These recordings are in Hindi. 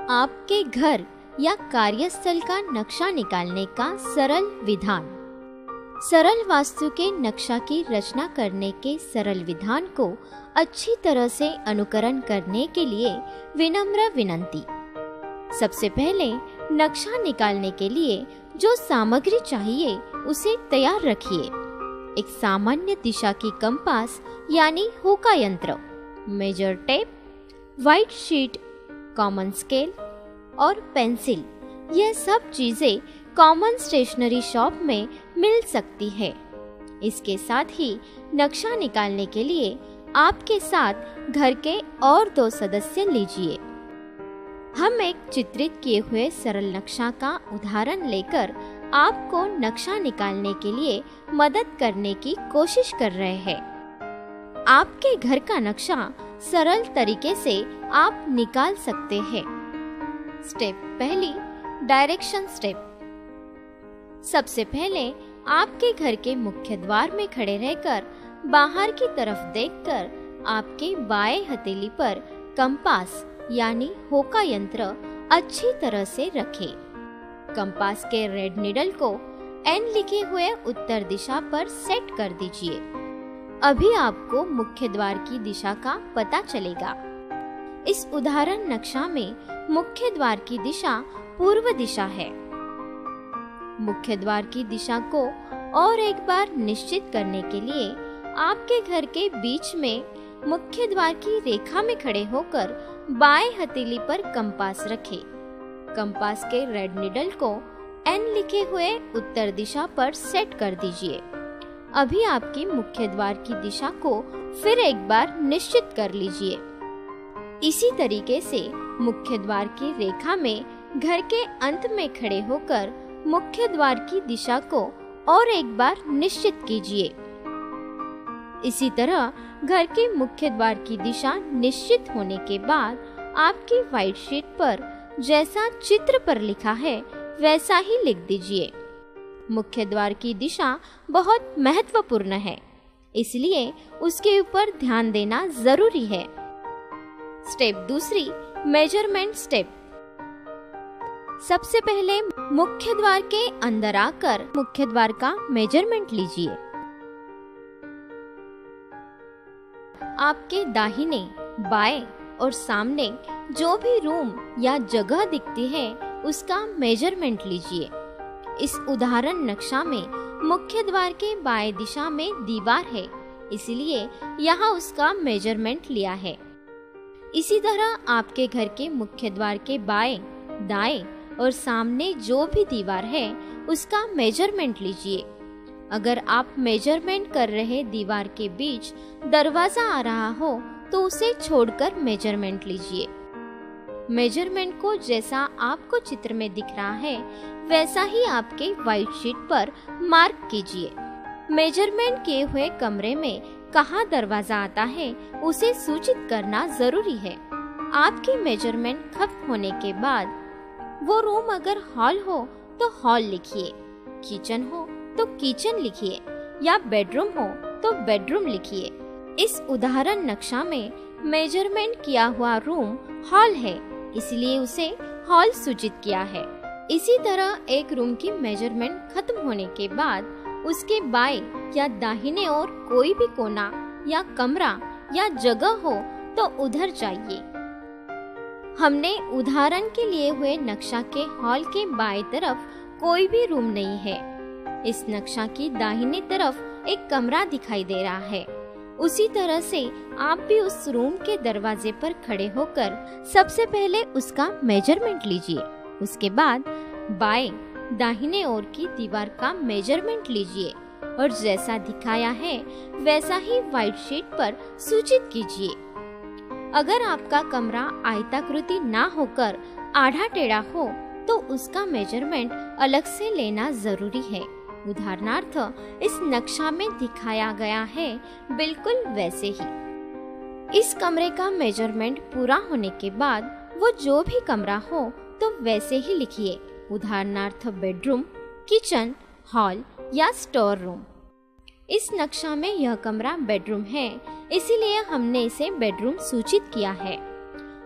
आपके घर या कार्यस्थल का नक्शा निकालने का सरल विधान। सरल वास्तु के नक्शा की रचना करने के सरल विधान को अच्छी तरह से अनुकरण करने के लिए विनम्र विनंती। सबसे पहले नक्शा निकालने के लिए जो सामग्री चाहिए उसे तैयार रखिए। एक सामान्य दिशा की कंपास यानी होका यंत्र, measure tape, white sheet, common scale और पेंसिल, यह सब चीजें कॉमन स्टेशनरी शॉप में मिल सकती है। इसके साथ ही नक्शा निकालने के लिए आपके साथ घर के और 2 सदस्य लीजिए। हम एक चित्रित किए हुए सरल नक्शा का उदाहरण लेकर आपको नक्शा निकालने के लिए मदद करने की कोशिश कर रहे हैं। आपके घर का नक्शा सरल तरीके से आप निकाल सकते हैं। स्टेप पहली, डायरेक्शन स्टेप। सबसे पहले आपके घर के मुख्य द्वार में खड़े रहकर बाहर की तरफ देखकर आपके बाएं हथेली पर कंपास यानी होका यंत्र अच्छी तरह से रखें। कंपास के रेड निडल को एन लिखे हुए उत्तर दिशा पर सेट कर दीजिए। अभी आपको मुख्य द्वार की दिशा का पता चलेगा। इस उदाहरण नक्शा में मुख्य द्वार की दिशा पूर्व दिशा है। मुख्य द्वार की दिशा को और एक बार निश्चित करने के लिए आपके घर के बीच में मुख्य द्वार की रेखा में खड़े होकर बाएं हथेली पर कंपास रखें। कंपास के रेड निडल को एन लिखे हुए उत्तर दिशा पर सेट कर दीजिए। अभी आपकी मुख्य द्वार की दिशा को फिर एक बार निश्चित कर लीजिए। इसी तरीके से मुख्य द्वार की रेखा में घर के अंत में खड़े होकर मुख्य द्वार की दिशा को और एक बार निश्चित कीजिए। इसी तरह घर के मुख्य द्वार की दिशा निश्चित होने के बाद आपकी व्हाइट शीट पर जैसा चित्र पर लिखा है वैसा ही लिख दीजिए। मुख्य द्वार की दिशा बहुत महत्वपूर्ण है, इसलिए उसके ऊपर ध्यान देना जरूरी है। स्टेप दूसरी, मेजरमेंट स्टेप। सबसे पहले मुख्य द्वार के अंदर आकर मुख्य द्वार का मेजरमेंट लीजिए। आपके दाहिने, बाएं और सामने जो भी रूम या जगह दिखती है उसका मेजरमेंट लीजिए। इस उदाहरण नक्शा में मुख्य द्वार के बाएं दिशा में दीवार है, इसलिए यहाँ उसका मेजरमेंट लिया है। इसी तरह आपके घर के मुख्य द्वार के बाएं, दाएं और सामने जो भी दीवार है उसका मेजरमेंट लीजिए। अगर आप मेजरमेंट कर रहे दीवार के बीच दरवाजा आ रहा हो तो उसे छोड़कर मेजरमेंट लीजिए। मेजरमेंट को जैसा आपको चित्र में दिख रहा है वैसा ही आपके व्हाइट शीट पर मार्क कीजिए। मेजरमेंट किए हुए कमरे में कहाँ दरवाजा आता है उसे सूचित करना जरूरी है। आपकी मेजरमेंट खत्म होने के बाद वो रूम अगर हॉल हो तो हॉल लिखिए, किचन हो तो किचन लिखिए या बेडरूम हो तो बेडरूम लिखिए। इस उदाहरण नक्शा में मेजरमेंट किया हुआ रूम हॉल है, इसलिए उसे हॉल सूचित किया है। इसी तरह एक रूम की मेजरमेंट खत्म होने के बाद उसके बाएं या दाहिने ओर कोई भी कोना या कमरा या जगह हो तो उधर जाइए। हमने उदाहरण के लिए हुए नक्शा के हॉल के बाएं तरफ कोई भी रूम नहीं है। इस नक्शा की दाहिने तरफ एक कमरा दिखाई दे रहा है। उसी तरह से आप भी उस रूम के दरवाजे पर खड़े होकर सबसे पहले उसका मेजरमेंट लीजिए। उसके बाद बाएं, दाहिने ओर की दीवार का मेजरमेंट लीजिए और जैसा दिखाया है वैसा ही व्हाइट शीट पर सूचित कीजिए। अगर आपका कमरा आयताकृति ना होकर आधा टेढ़ा हो तो उसका मेजरमेंट अलग से लेना जरूरी है। उदाहरणार्थ इस नक्शा में दिखाया गया है बिल्कुल वैसे ही। इस कमरे का मेजरमेंट पूरा होने के बाद वो जो भी कमरा हो तो वैसे ही लिखिए। उदाहरणार्थ बेडरूम, किचन, हॉल या स्टोर रूम। इस नक्शा में यह कमरा बेडरूम है, इसीलिए हमने इसे बेडरूम सूचित किया है।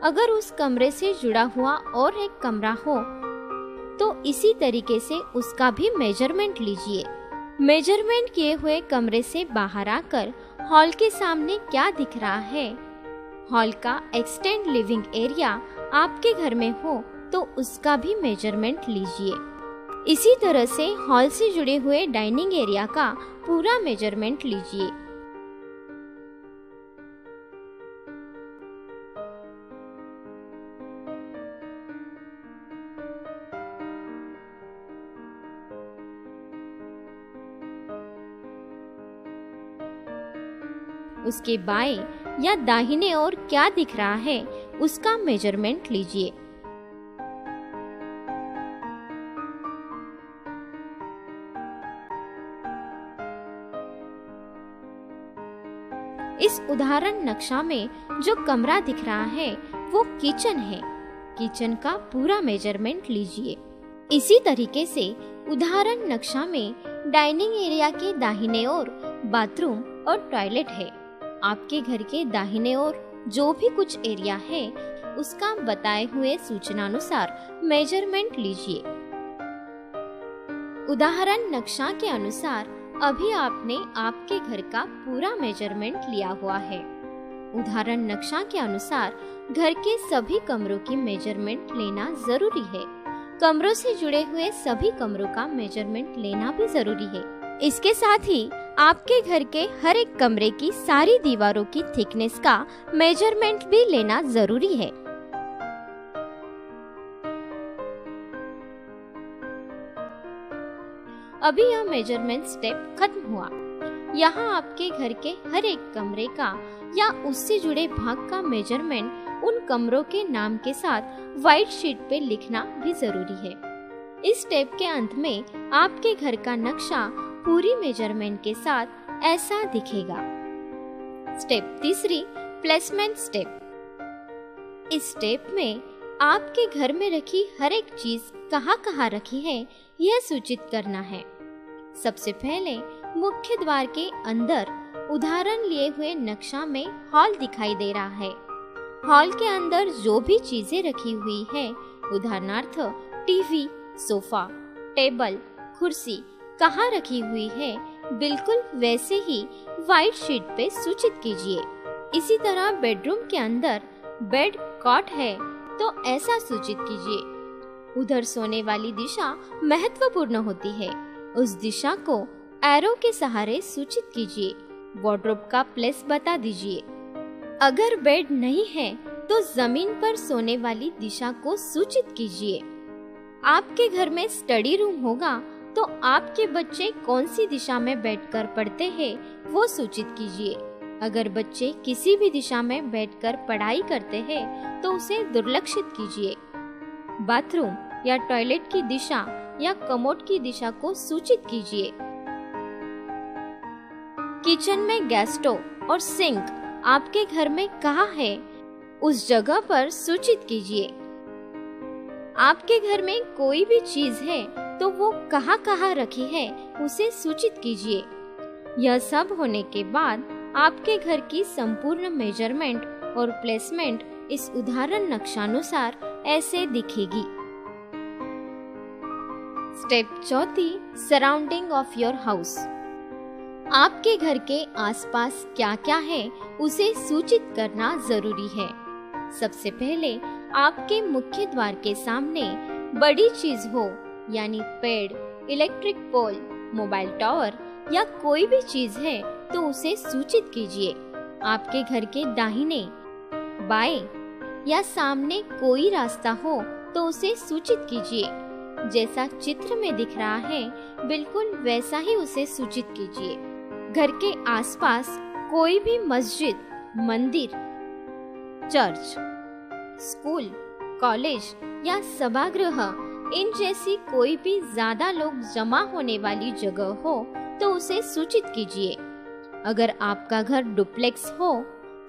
अगर उस कमरे से जुड़ा हुआ और एक कमरा हो तो इसी तरीके से उसका भी मेजरमेंट लीजिए। मेजरमेंट किए हुए कमरे से बाहर आकर हॉल के सामने क्या दिख रहा है, हॉल का एक्सटेंड लिविंग एरिया आपके घर में हो तो उसका भी मेजरमेंट लीजिए। इसी तरह से हॉल से जुड़े हुए डाइनिंग एरिया का पूरा मेजरमेंट लीजिए। उसके बाएं या दाहिने ओर क्या दिख रहा है उसका मेजरमेंट लीजिए। इस उदाहरण नक्शा में जो कमरा दिख रहा है वो किचन है। किचन का पूरा मेजरमेंट लीजिए। इसी तरीके से उदाहरण नक्शा में डाइनिंग एरिया के दाहिने ओर बाथरूम और टॉयलेट है। आपके घर के दाहिने ओर जो भी कुछ एरिया है उसका बताए हुए सूचनानुसार मेजरमेंट लीजिए। उदाहरण नक्शा के अनुसार अभी आपने आपके घर का पूरा मेजरमेंट लिया हुआ है। उदाहरण नक्शा के अनुसार घर के सभी कमरों की मेजरमेंट लेना जरूरी है। कमरों से जुड़े हुए सभी कमरों का मेजरमेंट लेना भी जरूरी है। इसके साथ ही आपके घर के हर एक कमरे की सारी दीवारों की थिकनेस का मेजरमेंट भी लेना जरूरी है। अभी यह मेजरमेंट स्टेप खत्म हुआ। यहाँ आपके घर के हर एक कमरे का या उससे जुड़े भाग का मेजरमेंट उन कमरों के नाम के साथ व्हाइट शीट पे लिखना भी जरूरी है। इस स्टेप के अंत में आपके घर का नक्शा पूरी मेजरमेंट के साथ ऐसा दिखेगा। स्टेप तीसरी, प्लेसमेंट स्टेप। इस स्टेप में आपके घर में रखी हर एक चीज कहाँ रखी है यह सूचित करना है। सबसे पहले मुख्य द्वार के अंदर उदाहरण लिए हुए नक्शा में हॉल दिखाई दे रहा है। हॉल के अंदर जो भी चीजें रखी हुई है, उदाहरणार्थ टीवी, सोफा, टेबल, कुर्सी कहाँ रखी हुई है, बिल्कुल वैसे ही व्हाइट शीट पे सूचित कीजिए। इसी तरह बेडरूम के अंदर बेड, कॉट है तो ऐसा सूचित कीजिए। उधर सोने वाली दिशा महत्वपूर्ण होती है, उस दिशा को एरो के सहारे सूचित कीजिए। वार्डरोब का प्लेस बता दीजिए। अगर बेड नहीं है तो जमीन पर सोने वाली दिशा को सूचित कीजिए। आपके घर में स्टडी रूम होगा तो आपके बच्चे कौन सी दिशा में बैठकर पढ़ते हैं वो सूचित कीजिए। अगर बच्चे किसी भी दिशा में बैठकर पढ़ाई करते हैं तो उसे दुर्लक्षित कीजिए। बाथरूम या टॉयलेट की दिशा या कमोड की दिशा को सूचित कीजिए। किचन में गैस स्टोव और सिंक आपके घर में कहाँ है उस जगह पर सूचित कीजिए। आपके घर में कोई भी चीज है तो वो कहाँ रखी है उसे सूचित कीजिए। यह सब होने के बाद आपके घर की संपूर्ण मेजरमेंट और प्लेसमेंट इस उदाहरण नक्शानुसार ऐसे दिखेगी। स्टेप चौथी, सराउंडिंग ऑफ योर हाउस। आपके घर के आसपास क्या क्या है उसे सूचित करना जरूरी है। सबसे पहले आपके मुख्य द्वार के सामने बड़ी चीज हो यानी पेड़, इलेक्ट्रिक पोल, मोबाइल टावर या कोई भी चीज है तो उसे सूचित कीजिए। आपके घर के दाहिने, बाएं या सामने कोई रास्ता हो तो उसे सूचित कीजिए। जैसा चित्र में दिख रहा है बिल्कुल वैसा ही उसे सूचित कीजिए। घर के आसपास कोई भी मस्जिद, मंदिर, चर्च, स्कूल, कॉलेज या सभागृह इन जैसी कोई भी ज्यादा लोग जमा होने वाली जगह हो तो उसे सूचित कीजिए। अगर आपका घर डुप्लेक्स हो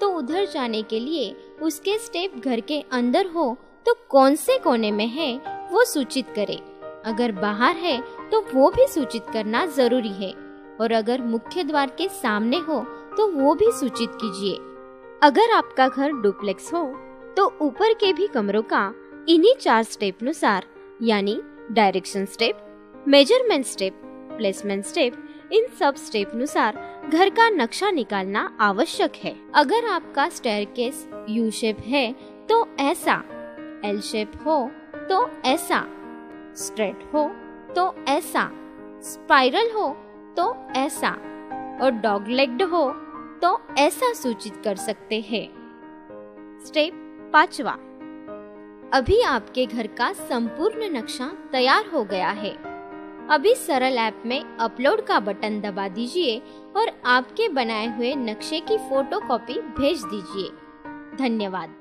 तो उधर जाने के लिए उसके स्टेप घर के अंदर हो तो कौन से कोने में है वो सूचित करें। अगर बाहर है तो वो भी सूचित करना जरूरी है और अगर मुख्य द्वार के सामने हो तो वो भी सूचित कीजिए। अगर आपका घर डुप्लेक्स हो तो ऊपर के भी कमरों का इन्हीं 4 स्टेप अनुसार यानी direction step, measurement step, placement step, इन सब स्टेप अनुसार घर का नक्शा निकालना आवश्यक है। अगर आपका स्टेयरकेस यू शेप है तो ऐसा, एल शेप हो तो ऐसा, स्ट्रेट हो तो ऐसा, स्पाइरल हो तो ऐसा और डॉग लेग्ड हो तो ऐसा सूचित कर सकते हैं। स्टेप 5वां, अभी आपके घर का संपूर्ण नक्शा तैयार हो गया है। अभी सरल ऐप में अपलोड का बटन दबा दीजिए और आपके बनाए हुए नक्शे की फोटोकॉपी भेज दीजिए। धन्यवाद।